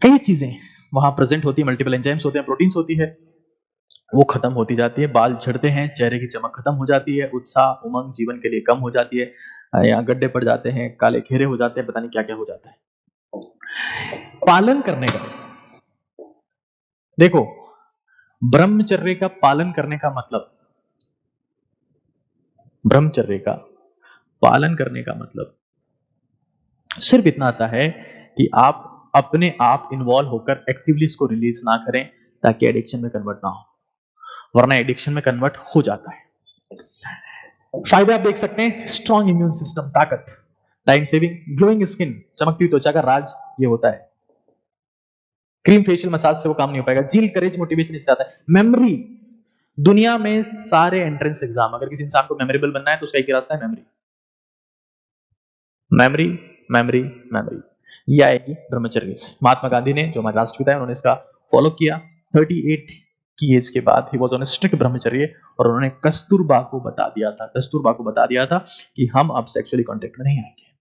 कई चीजें वहां प्रेजेंट होती है, मल्टीपल एंजाइम्स होते हैं, प्रोटीन्स होती है, वो खत्म होती जाती है। बाल झड़ते हैं, चेहरे की चमक खत्म हो जाती है, उत्साह, उमंग जीवन के लिए कम हो जाती है, यहाँ गड्ढे पड़ जाते हैं, काले घेरे हो जाते हैं, पता नहीं क्या क्या हो जाता है। पालन करने का देखो, ब्रह्मचर्य का पालन करने का मतलब, ब्रह्मचर्य का पालन करने का मतलब सिर्फ इतना सा है कि आप अपने आप इन्वॉल्व होकर एक्टिवली इसको रिलीज ना करें, ताकि एडिक्शन में कन्वर्ट ना हो, वरना एडिक्शन में कन्वर्ट हो जाता है। फायदे आप देख सकते हैं, स्ट्रॉन्ग इम्यून सिस्टम, ताकत, टाइम सेविंग, ग्लोइंग स्किन, चमकती त्वचा का राज ये होता है। क्रीम फेशियल मसाज से वो काम नहीं हो पाएगा। जील, करेज, मोटिवेशन इससे आता है। मेमोरी, दुनिया में सारे एंट्रेंस एग्जाम, अगर किसी इंसान को मेमोरेबल बनना है तो उसका एक ही रास्ता है, मेमोरी, मेमोरी, मेमोरी, मेमोरी। ये आएगी ब्रह्मचर्य से। महात्मा गांधी ने, जो हमारे राष्ट्रपिता है, उन्होंने इसका फॉलो किया। 38 की एज के बाद ही वाज ऑन स्ट्रिक्ट ब्रह्मचर्य, और उन्होंने कस्तूरबा को बता दिया था, कस्तूरबा को बता दिया था कि हम अब सेक्सुअली कांटेक्ट में नहीं आएंगे।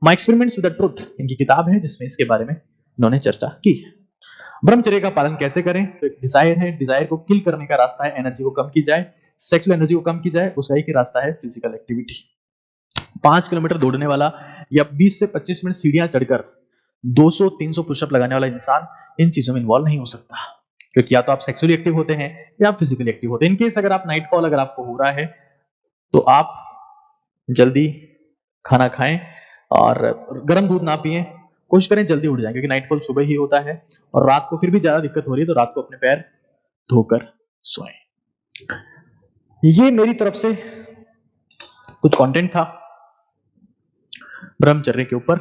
My experiments with the truth इनकी किताब है, जिसमें इसके बारे में इन्होंने चर्चा की है। ब्रह्मचर्य का पालन कैसे करें? तो एक डिजायर है, डिजायर को किल करने का रास्ता है एनर्जी को कम की जाए, सेक्सुअल एनर्जी को कम की जाए, उसका एक ही रास्ता है फिजिकल एक्टिविटी। 5 किलोमीटर दौड़ने वाला या 20 से 25 मिनट सीढ़ियां चढ़कर 200-300 पुशअप लगाने वाला इंसान इन चीजों में इन्वॉल्व नहीं हो सकता, क्योंकि या तो आप सेक्सुअली एक्टिव होते हैं या आप फिजिकली एक्टिव होते हैं। इनकेस अगर आप नाइटफॉल अगर आपको हो रहा है तो आप जल्दी खाना खाएं और गर्म दूध ना पिएं, कोशिश करें जल्दी उठ जाएं, क्योंकि नाइटफॉल सुबह ही होता है, और रात को फिर भी ज्यादा दिक्कत हो रही है तो रात को अपने पैर धोकर सोएं। ये मेरी तरफ से कुछ कंटेंट था ब्रह्मचर्य के ऊपर।